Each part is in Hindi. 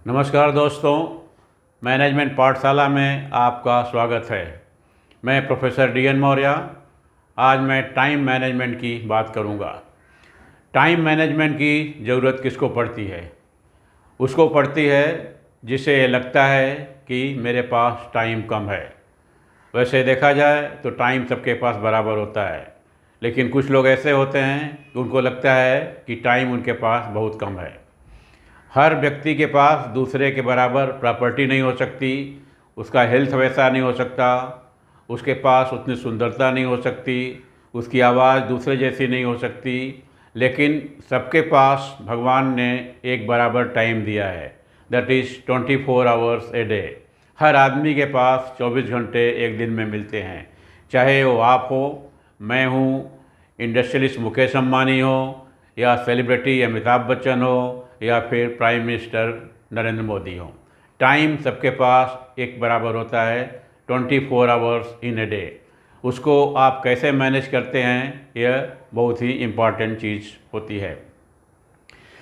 नमस्कार दोस्तों, मैनेजमेंट पाठशाला में आपका स्वागत है। मैं प्रोफेसर डी एन मौर्य। आज मैं टाइम मैनेजमेंट की बात करूंगा। टाइम मैनेजमेंट की ज़रूरत किसको पड़ती है? उसको पड़ती है जिसे ये लगता है कि मेरे पास टाइम कम है। वैसे देखा जाए तो टाइम सबके पास बराबर होता है, लेकिन कुछ लोग ऐसे होते हैं कि उनको लगता है कि टाइम उनके पास बहुत कम है। हर व्यक्ति के पास दूसरे के बराबर प्रॉपर्टी नहीं हो सकती, उसका हेल्थ वैसा नहीं हो सकता, उसके पास उतनी सुंदरता नहीं हो सकती, उसकी आवाज़ दूसरे जैसी नहीं हो सकती, लेकिन सबके पास भगवान ने एक बराबर टाइम दिया है। That is 24 hours a day. हर आदमी के पास 24 घंटे एक दिन में मिलते हैं, चाहे वो आप हो, मैं हूँ, इंडस्ट्रियलिस्ट मुकेश अंबानी हो, या सेलिब्रिटी अमिताभ बच्चन हो, या फिर प्राइम मिनिस्टर नरेंद्र मोदी हो। टाइम सबके पास एक बराबर होता है, 24 आवर्स इन ए डे। उसको आप कैसे मैनेज करते हैं, यह बहुत ही इम्पॉर्टेंट चीज़ होती है।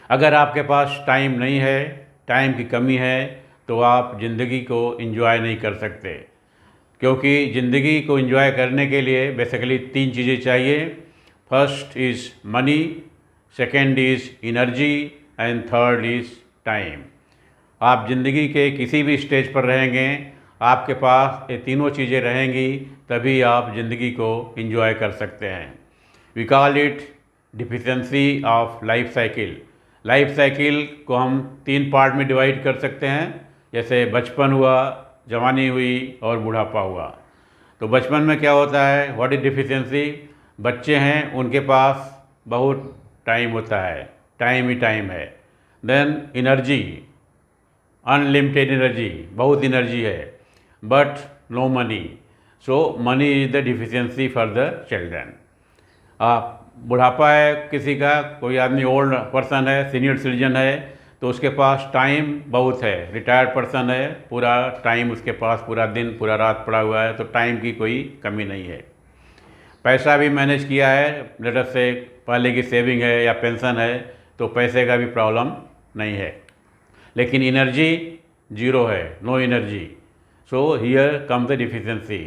अगर आपके पास टाइम नहीं है, टाइम की कमी है, तो आप ज़िंदगी को एंजॉय नहीं कर सकते, क्योंकि ज़िंदगी को एंजॉय करने के लिए बेसिकली 3 चीज़ें चाहिए। First is money, second is energy, and third is time. आप ज़िंदगी के किसी भी स्टेज पर रहेंगे, आपके पास ये तीनों चीज़ें रहेंगी, तभी आप ज़िंदगी को एंजॉय कर सकते हैं। We call it deficiency of life cycle. Life cycle को हम 3 पार्ट में डिवाइड कर सकते हैं, जैसे बचपन हुआ, जवानी हुई और बुढ़ापा हुआ। तो बचपन में क्या होता है, व्हाट इज डिफिशेंसी? बच्चे हैं, उनके पास बहुत टाइम होता है, टाइम ही टाइम है। देन एनर्जी, अनलिमिटेड एनर्जी, बहुत एनर्जी है, but no money. So money is the deficiency for the children. आप बुढ़ापा है किसी का, कोई आदमी ओल्ड पर्सन है, सीनियर सिटीजन है, तो उसके पास टाइम बहुत है। रिटायर्ड पर्सन है, पूरा टाइम उसके पास, पूरा दिन पूरा रात पड़ा हुआ है, तो टाइम की कोई कमी नहीं है। पैसा भी मैनेज किया है, लेटर से पहले की सेविंग है या पेंशन है, तो पैसे का भी प्रॉब्लम नहीं है। लेकिन एनर्जी जीरो है, no energy. So here come the deficiency.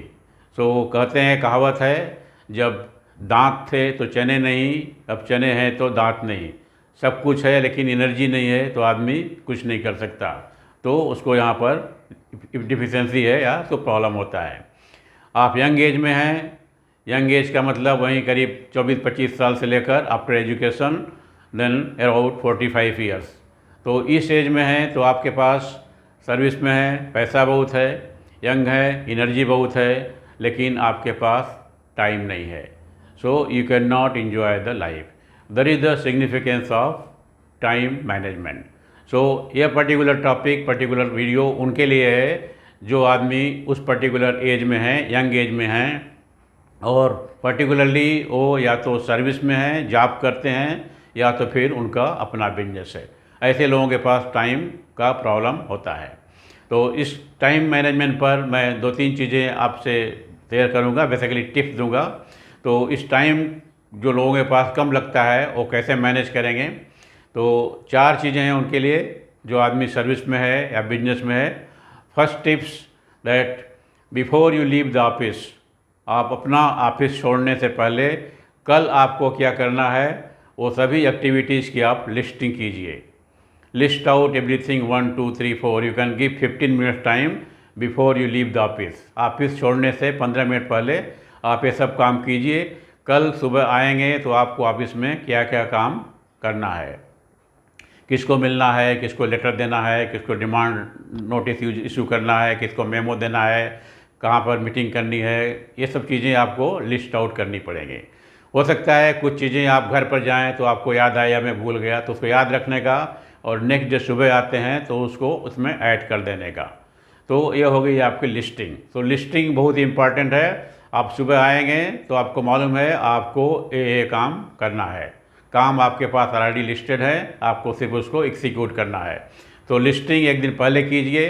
So कहते हैं, कहावत है, जब दांत थे तो चने नहीं, अब चने हैं तो दांत नहीं। सब कुछ है लेकिन एनर्जी नहीं है, तो आदमी कुछ नहीं कर सकता। तो उसको यहाँ पर डिफिशेंसी है या उसको प्रॉब्लम होता है। आप यंग एज में हैं, यंग एज का मतलब वहीं करीब 24-25 साल से लेकर after education then around 45 years. तो इस एज में हैं तो आपके पास सर्विस में है, पैसा बहुत है, यंग है, एनर्जी बहुत है, लेकिन आपके पास टाइम नहीं है। So you can not enjoy the life. That is the significance of time management. So यह पर्टिकुलर टॉपिक, पर्टिकुलर वीडियो उनके लिए है जो आदमी उस पर्टिकुलर एज में हैं, यंग एज में हैं, और पर्टिकुलरली वो या तो सर्विस में हैं, जॉब करते हैं, या तो फिर उनका अपना बिजनेस है। ऐसे लोगों के पास टाइम का प्रॉब्लम होता है। तो इस टाइम मैनेजमेंट पर मैं 2-3 चीज़ें आपसे शेयर करूंगा, बेसिकली टिप्स दूंगा। तो इस टाइम जो लोगों के पास कम लगता है वो कैसे मैनेज करेंगे, तो 4 चीज़ें हैं उनके लिए, जो आदमी सर्विस में है या बिजनेस में है। First tips that before you leave the office, आप अपना ऑफिस छोड़ने से पहले कल आपको क्या करना है, वो सभी एक्टिविटीज़ की आप लिस्टिंग कीजिए। List out everything 1 2 3 4। You can give 15 minute time before you leave the office. Office छोड़ने से 15 मिनट पहले आप ये सब काम कीजिए। कल सुबह आएंगे तो आपको ऑफिस में क्या क्या काम करना है, किसको मिलना है, किसको लेटर देना है, किसको डिमांड नोटिस इशू करना है, किसको मेमो देना है, कहाँ पर मीटिंग करनी है, ये सब चीज़ें आपको लिस्ट आउट करनी पड़ेंगी। हो सकता है कुछ चीज़ें आप घर पर जाएं तो आपको याद आया, मैं भूल गया, तो उसको याद रखने का, और नेक्स्ट डे सुबह आते हैं तो उसको उसमें ऐड कर देने का। तो ये हो गई आपकी लिस्टिंग। तो लिस्टिंग बहुत ही इंपॉर्टेंट है। आप सुबह आएंगे तो आपको मालूम है आपको ये काम करना है, काम आपके पास ऑलरेडी लिस्टेड है, आपको सिर्फ उसको एग्जीक्यूट करना है। तो लिस्टिंग एक दिन पहले कीजिए,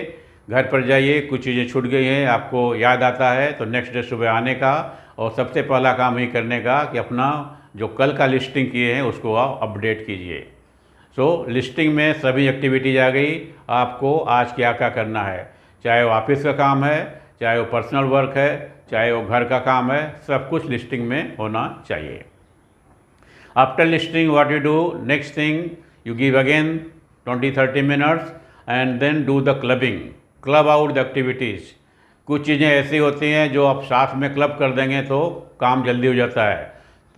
घर पर जाइए, कुछ चीज़ें छूट गई हैं, आपको याद आता है तो नेक्स्ट डे सुबह आने का, और सबसे पहला काम ही करने का कि अपना जो कल का लिस्टिंग किए हैं उसको आप अपडेट कीजिए। सो लिस्टिंग में सभी एक्टिविटीज आ गई, आपको आज क्या क्या करना है, चाहे वो ऑफिस का काम है, चाहे वो पर्सनल वर्क है, चाहे वो घर का काम है, सब कुछ लिस्टिंग में होना चाहिए। After listing what you do, next thing you give again 20-30 minutes and then do the clubbing, club out the activities. कुछ चीज़ें ऐसी होती हैं जो आप साथ में क्लब कर देंगे तो काम जल्दी हो जाता है।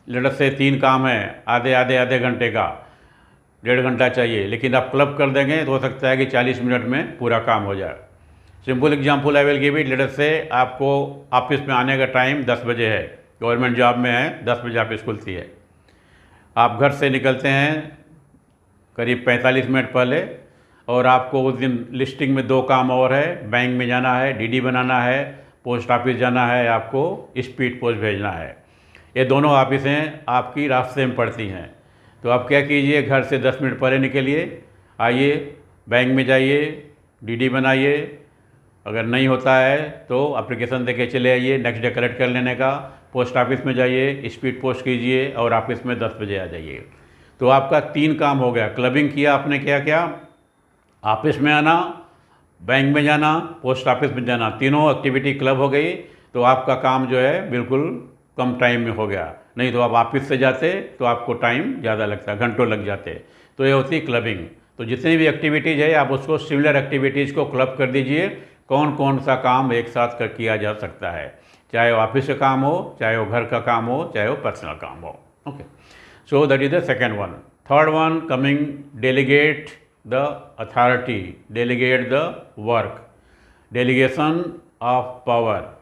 लड़क से 3 काम है, आधे घंटे का, 1.5 घंटा चाहिए, लेकिन आप क्लब कर देंगे तो हो सकता है कि 40 मिनट में पूरा काम हो जाए। Simple example I will give it, late से आपको ऑफिस में आने का टाइम 10 बजे है, गवर्नमेंट जॉब में है, 10 बजे ऑफिस खुलती है। आप घर से निकलते हैं करीब 45 मिनट पहले, और आपको उस दिन लिस्टिंग में 2 काम और है, बैंक में जाना है, डीडी बनाना है, पोस्ट ऑफिस जाना है, आपको स्पीड पोस्ट भेजना है। ये दोनों ऑफिसें आपकी रास्ते में पड़ती हैं, तो आप क्या कीजिए, घर से 10 मिनट पहले निकलिए, आइए बैंक में जाइए, डीडी बनाइए, अगर नहीं होता है तो एप्लीकेशन देके चले आइए, नेक्स्ट डे कलेक्ट कर लेने का, पोस्ट ऑफिस में जाइए, स्पीड पोस्ट कीजिए और ऑफिस में 10 बजे आ जाइए। तो आपका 3 काम हो गया। क्लबिंग किया आपने, क्या क्या, ऑफिस में आना, बैंक में जाना, पोस्ट ऑफिस में जाना, तीनों एक्टिविटी क्लब हो गई, तो आपका काम जो है बिल्कुल कम टाइम में हो गया। नहीं तो आप ऑफिस से जाते तो आपको टाइम ज़्यादा लगता, घंटों लग जाते। तो ये होती क्लबिंग। तो जितनी भी एक्टिविटीज़ है आप उसको सिमिलर एक्टिविटीज़ को क्लब कर दीजिए। कौन कौन सा काम एक साथ कर किया जा सकता है, चाहे वो ऑफिस का काम हो, चाहे वो घर का काम हो, चाहे वो पर्सनल काम हो। Okay, so that is the second one. Third one coming, delegate the authority, delegate the work, delegation of power.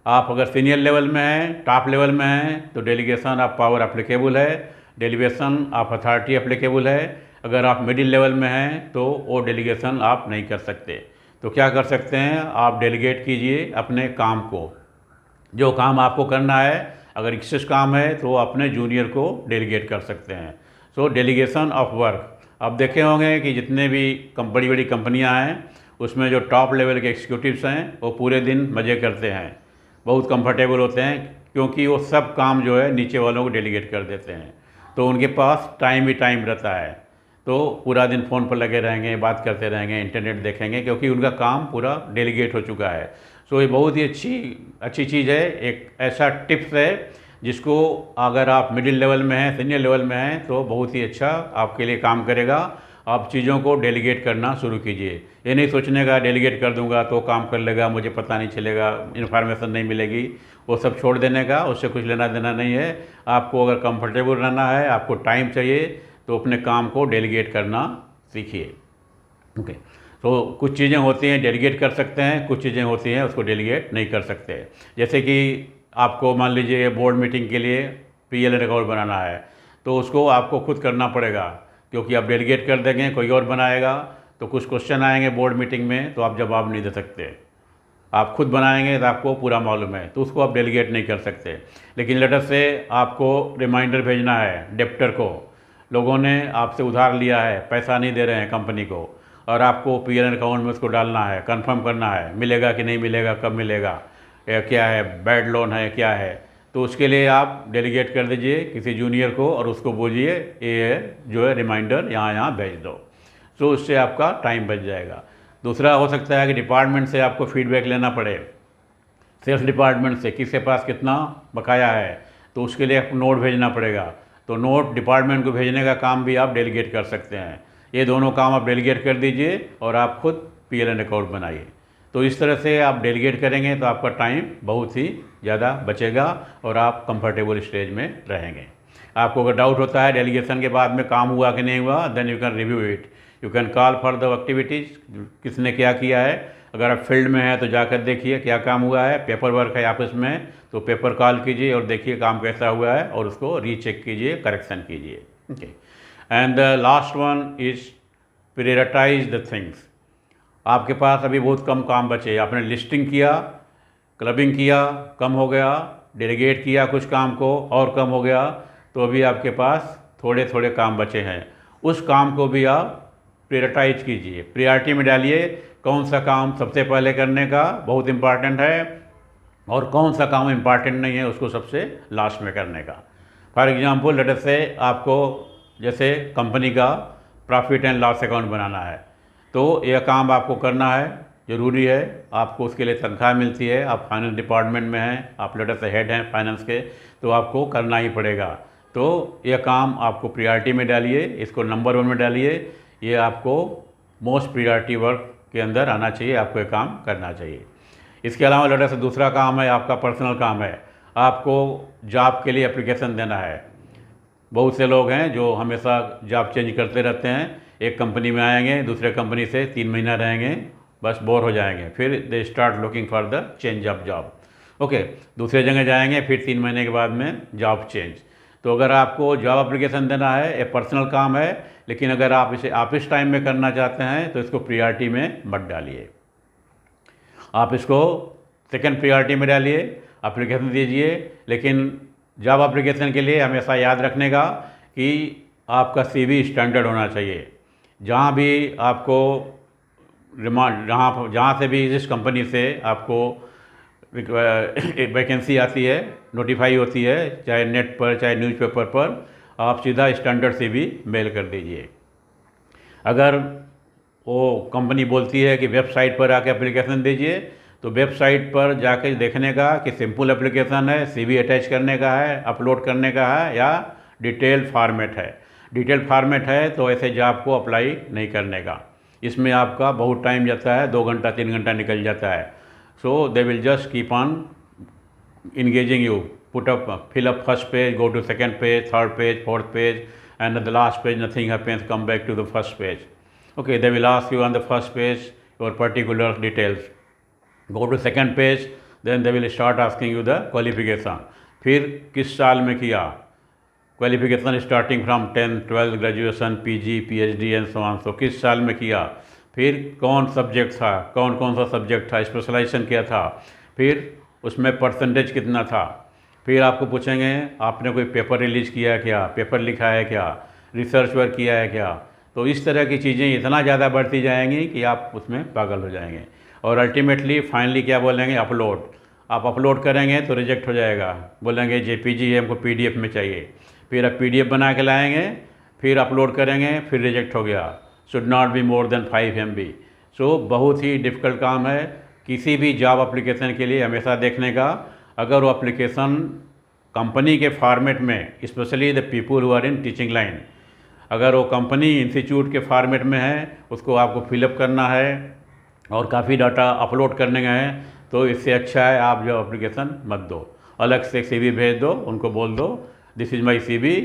आप अगर सीनियर लेवल में हैं, टॉप लेवल में हैं, तो डेलीगेशन ऑफ पावर एप्लीकेबल है, डेलीगेशन ऑफ अथॉरिटी एप्लीकेबल है। अगर आप मिडिल लेवल में हैं तो वो डेलीगेशन आप नहीं कर सकते। तो क्या कर सकते हैं, आप डेलीगेट कीजिए अपने काम को, जो काम आपको करना है। अगर एक्सेस काम है तो अपने जूनियर को डेलीगेट कर सकते हैं। सो डेलीगेशन ऑफ वर्क। आप देखे होंगे कि जितने भी बड़ी बड़ी कंपनियां हैं उसमें जो टॉप लेवल के एग्जीक्यूटिव्स हैं वो पूरे दिन मज़े करते हैं, बहुत कंफर्टेबल होते हैं, क्योंकि वो सब काम जो है नीचे वालों को डेलीगेट कर देते हैं। तो उनके पास टाइम ही टाइम रहता है, तो पूरा दिन फ़ोन पर लगे रहेंगे, बात करते रहेंगे, इंटरनेट देखेंगे, क्योंकि उनका काम पूरा डेलीगेट हो चुका है। सो ये बहुत ही अच्छी चीज़ है, एक ऐसा टिप्स है जिसको अगर आप मिडिल लेवल में हैं, सीनियर लेवल में हैं, तो बहुत ही अच्छा आपके लिए काम करेगा। आप चीज़ों को डेलीगेट करना शुरू कीजिए। ये नहीं सोचने का डेलीगेट कर दूंगा तो काम कर लेगा, मुझे पता नहीं चलेगा, इन्फॉर्मेशन नहीं मिलेगी, वो सब छोड़ देने का, उससे कुछ लेना देना नहीं है। आपको अगर कंफर्टेबल रहना है, आपको टाइम चाहिए, तो अपने काम को डेलीगेट करना सीखिए। ओके, तो कुछ चीज़ें होती हैं डेलीगेट कर सकते हैं, कुछ चीज़ें होती हैं उसको डेलीगेट नहीं कर सकते। जैसे कि आपको मान लीजिए बोर्ड मीटिंग के लिए पीएल रिकॉर्ड बनाना है, तो उसको आपको खुद करना पड़ेगा, क्योंकि आप डेलीगेट कर देंगे कोई और बनाएगा तो कुछ क्वेश्चन आएंगे बोर्ड मीटिंग में तो आप जवाब नहीं दे सकते। आप खुद बनाएंगे तो आपको पूरा मालूम है, तो उसको आप डेलीगेट नहीं कर सकते। लेकिन लेटर से आपको रिमाइंडर भेजना है डेप्टर को, लोगों ने आपसे उधार लिया है, पैसा नहीं दे रहे हैं कंपनी को, और आपको पीएल अकाउंट में उसको डालना है, कंफर्म करना है मिलेगा कि नहीं मिलेगा, कब मिलेगा, या क्या है, बैड लोन है क्या है। तो उसके लिए आप डेलीगेट कर दीजिए किसी जूनियर को और उसको बोलिए ये जो है रिमाइंडर यहाँ भेज दो। तो उससे आपका टाइम बच जाएगा। दूसरा हो सकता है कि डिपार्टमेंट से आपको फीडबैक लेना पड़े, सेल्स डिपार्टमेंट से किसके पास कितना बकाया है, तो उसके लिए आपको नोट भेजना पड़ेगा। तो नोट डिपार्टमेंट को भेजने का काम भी आप डेलीगेट कर सकते हैं। ये दोनों काम आप डेलीगेट कर दीजिए और आप खुद पीएलएन अकाउंट बनाइए। तो इस तरह से आप डेलीगेट करेंगे तो आपका टाइम बहुत ही ज़्यादा बचेगा और आप कंफर्टेबल स्टेज में रहेंगे। आपको अगर डाउट होता है डेलीगेशन के बाद में काम हुआ कि नहीं हुआ, then you can review it, you can call for the activities, किसने क्या किया है। अगर आप फील्ड में हैं तो जाकर देखिए क्या काम हुआ है, पेपर वर्क है ऑफिस में तो पेपर कॉल कीजिए और देखिए काम कैसा हुआ है और उसको रीचेक कीजिए, करेक्शन कीजिए। Okay, and the last one is prioritise the things. आपके पास अभी बहुत कम काम बचे, आपने लिस्टिंग किया, क्लबिंग किया, कम हो गया, डेलीगेट किया कुछ काम को और कम हो गया, तो अभी आपके पास थोड़े थोड़े काम बचे हैं। उस काम को भी आप प्रायोरिटाइज कीजिए, प्रायोरिटी में डालिए कौन सा काम सबसे पहले करने का बहुत इम्पॉर्टेंट है और कौन सा काम इम्पॉर्टेंट नहीं है उसको सबसे लास्ट में करने का। फॉर एग्जांपल लेट अस से आपको जैसे कंपनी का प्रॉफिट एंड लॉस अकाउंट बनाना है। तो यह काम आपको करना है, ज़रूरी है। आपको उसके लिए तनख्वाह मिलती है, आप फाइनेंस डिपार्टमेंट में हैं, आप लेटर से हेड हैं फाइनेंस के, तो आपको करना ही पड़ेगा। तो यह काम आपको प्रायोरिटी में डालिए, इसको नंबर 1 में डालिए। ये आपको मोस्ट प्रायोरिटी वर्क के अंदर आना चाहिए, आपको ये काम करना चाहिए। इसके अलावा लेटर से दूसरा काम है आपका पर्सनल काम है, आपको जॉब के लिए एप्लीकेशन देना है। बहुत से लोग हैं जो हमेशा जॉब चेंज करते रहते हैं, एक कंपनी में आएंगे, दूसरे कंपनी से 3 महीना रहेंगे, बस बोर हो जाएंगे, फिर they start looking for the change of job. Okay, दूसरे जगह जाएंगे, फिर 3 महीने के बाद में जॉब चेंज। तो अगर आपको जॉब एप्लीकेशन देना है, ये पर्सनल काम है, लेकिन अगर आप इसे ऑफिस टाइम में करना चाहते हैं तो इसको प्रायोरिटी में मत डालिए, आप इसको सेकंड प्रायोरिटी में डालिए, एप्लीकेशन दीजिए। लेकिन जॉब एप्लीकेशन के लिए हमेशा याद रखने का कि आपका सीवी स्टैंडर्ड होना चाहिए। जहाँ भी आपको जहाँ से भी जिस कंपनी से आपको एक वैकेंसी आती है, नोटिफाई होती है, चाहे नेट पर चाहे न्यूज़पेपर पर, आप सीधा स्टैंडर्ड सीवी मेल कर दीजिए। अगर वो कंपनी बोलती है कि वेबसाइट पर आके एप्लीकेशन दीजिए, तो वेबसाइट पर जाके देखने का कि सिंपल एप्लीकेशन है, सीवी अटैच करने का है, अपलोड करने का है, या डिटेल फॉर्मेट है। डिटेल फॉर्मेट है तो ऐसे जॉब को अप्लाई नहीं करने का, इसमें आपका बहुत टाइम जाता है, 2 घंटा 3 घंटा निकल जाता है। So they will just keep on engaging you, fill up first page, go to second page, third page, fourth page, and at the last page nothing happens, come back to the first page. Okay, they will ask you on the first page your particular details, go to second page, then they will start asking you the qualification, फिर किस साल में किया, qualification starting from 10th 12th graduation, PG, PhD and so on. So किस साल में किया, फिर कौन सब्जेक्ट था, कौन कौन सा सब्जेक्ट था, स्पेशलाइजेशन क्या था, फिर उसमें परसेंटेज कितना था, फिर आपको पूछेंगे आपने कोई पेपर रिलीज़ किया है क्या, पेपर लिखा है क्या, रिसर्च वर्क किया है क्या। तो इस तरह की चीज़ें इतना ज़्यादा बढ़ती जाएंगी कि आप उसमें पागल हो जाएंगे। और अल्टीमेटली फाइनली क्या बोलेंगे, अपलोड। आप अपलोड करेंगे तो रिजेक्ट हो जाएगा, बोलेंगे जेपीजी है, हमको पीडीएफ में चाहिए। फिर आप पीडीएफ बना के लाएंगे, फिर अपलोड करेंगे, फिर रिजेक्ट हो गया, should not be more than 5 MB। सो बहुत ही डिफ़िकल्ट काम है किसी भी जॉब एप्लीकेशन के लिए हमेशा देखने का। अगर वो एप्लीकेशन कंपनी के फॉर्मेट में, specially the people who are in teaching line, अगर वो कंपनी इंस्टीट्यूट के फॉर्मेट में है, उसको आपको फिलअप करना है और काफ़ी डाटा अपलोड करने का है, तो इससे अच्छा है आप जो एप्लीकेशन मत दो, अलग से सीवी भेज दो, उनको बोल दो this is my CV,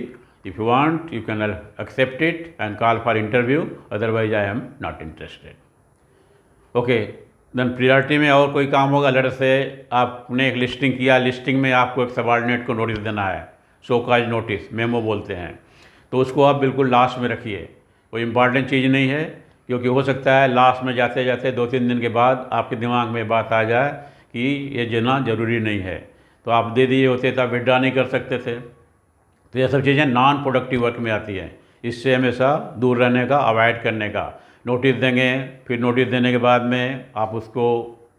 if you want you can accept it and call for interview, otherwise I am not interested. Okay, then priority में और कोई काम होगा, लेटर से आपने एक लिस्टिंग किया, लिस्टिंग में आपको एक सबॉर्डिनेट को नोटिस देना है, शो काज नोटिस, मेमो बोलते हैं, तो उसको आप बिल्कुल लास्ट में रखिए। कोई इम्पॉर्टेंट चीज़ नहीं है, क्योंकि हो सकता है लास्ट में जाते जाते 2-3 दिन के बाद आपके दिमाग में बात आ जाए कि ये देना ज़रूरी नहीं है, तो आप दे दिए होते तो आप विड्रॉ नहीं कर सकते थे। तो ये सब चीज़ें नॉन प्रोडक्टिव वर्क में आती हैं, इससे हमेशा दूर रहने का, अवॉइड करने का। नोटिस देंगे, फिर नोटिस देने के बाद में आप उसको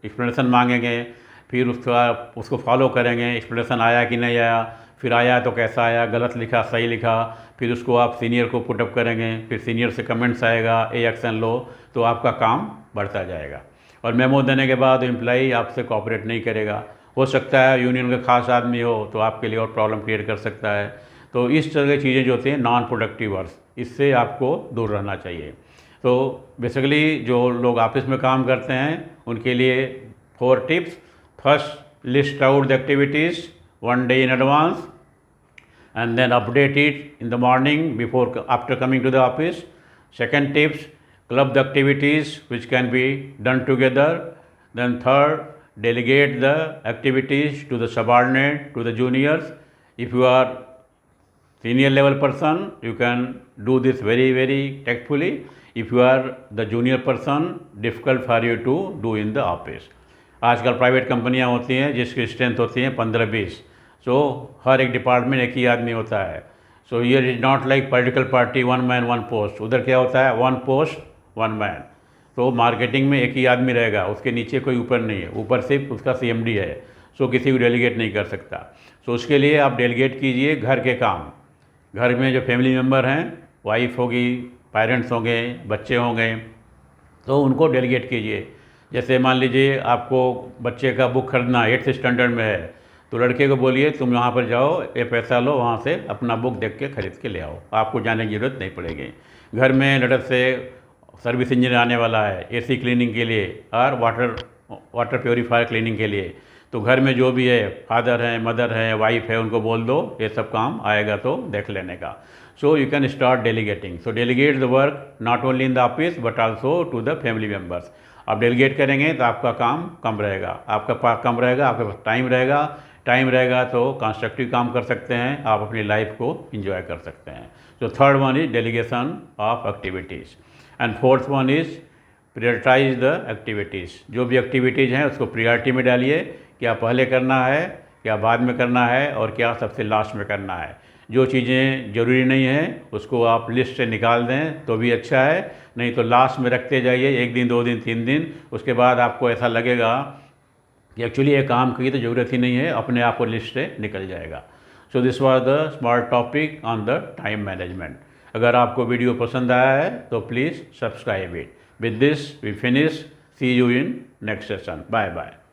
एक्सप्लेनेशन मांगेंगे, फिर उसको फॉलो करेंगे, एक्सप्लेनेशन आया कि नहीं आया, फिर आया तो कैसा आया, गलत लिखा सही लिखा, फिर उसको आप सीनियर को पुटअप करेंगे, फिर सीनियर से कमेंट्स आएगा, ए एक्शन लो, तो आपका काम बढ़ता जाएगा। और मेमो देने के बाद एम्प्लॉई आपसे कोऑपरेट नहीं करेगा, हो सकता है यूनियन का खास आदमी हो तो आपके लिए और प्रॉब्लम क्रिएट कर सकता है। तो इस तरह की चीज़ें जो होती हैं नॉन प्रोडक्टिव वर्क, इससे आपको दूर रहना चाहिए। तो बेसिकली जो लोग ऑफिस में काम करते हैं उनके लिए 4 tips. First, list out the activities 1 day in advance and then update it in the morning before after coming to the office. Second tips, club the activities which can be done together. Then third, delegate the activities to the subordinate, to the juniors. If you are senior level person, you can do this very very tactfully. If you are the junior person, difficult for you to do in the office. आजकल प्राइवेट कंपनियां होती हैं जिसकी स्ट्रेंथ होती है 15-20, सो हर एक डिपार्टमेंट एक ही आदमी होता है। So here is not like political party 1 man 1 post, उधर क्या होता है 1 post 1 man। तो मार्केटिंग में एक ही आदमी रहेगा, उसके नीचे कोई ऊपर नहीं है, ऊपर सिर्फ उसका CMD है, सो किसी को डेलीगेट नहीं कर सकता। सो उसके लिए आप डेलीगेट कीजिए घर के काम। घर में जो फैमिली मेम्बर हैं, वाइफ होगी, पेरेंट्स होंगे, बच्चे होंगे, तो उनको डेलीगेट कीजिए। जैसे मान लीजिए आपको बच्चे का बुक खरीदना 8th स्टैंडर्ड में है, तो लड़के को बोलिए तुम वहाँ पर जाओ, ये पैसा लो, वहाँ से अपना बुक देख के खरीद के ले आओ, आपको जाने की ज़रूरत नहीं पड़ेगी। घर में लड़क से सर्विस इंजीनियर आने वाला है एसी क्लीनिंग के लिए और वाटर प्योरीफायर क्लीनिंग के लिए, तो घर में जो भी है, फादर हैं, मदर हैं, वाइफ है, उनको बोल दो ये सब काम आएगा तो देख लेने का। So you can start delegating. So delegate the work not only in the office but also to the family members. आप डेलीगेट करेंगे तो आपका काम कम रहेगा, आपका पास कम रहेगा, आपके पास टाइम रहेगा तो कंस्ट्रक्टिव काम कर सकते हैं, आप अपनी लाइफ को इंजॉय कर सकते हैं। So third one is delegation of activities and fourth one is prioritise the activities. जो भी एक्टिविटीज़ हैं उसको प्रायोरिटी में डालिए, क्या पहले करना है, क्या बाद में करना है और क्या सबसे लास्ट में करना है। जो चीज़ें ज़रूरी नहीं हैं उसको आप लिस्ट से निकाल दें तो भी अच्छा है, नहीं तो लास्ट में रखते जाइए, 1 दिन 2 दिन 3 दिन, उसके बाद आपको ऐसा लगेगा कि एक्चुअली ये काम की तो ज़रूरत ही नहीं है, अपने आप को लिस्ट से निकल जाएगा। So this was the small topic on the time management. अगर आपको वीडियो पसंद आया है तो please subscribe it. With this we finish, see you in next session, bye bye.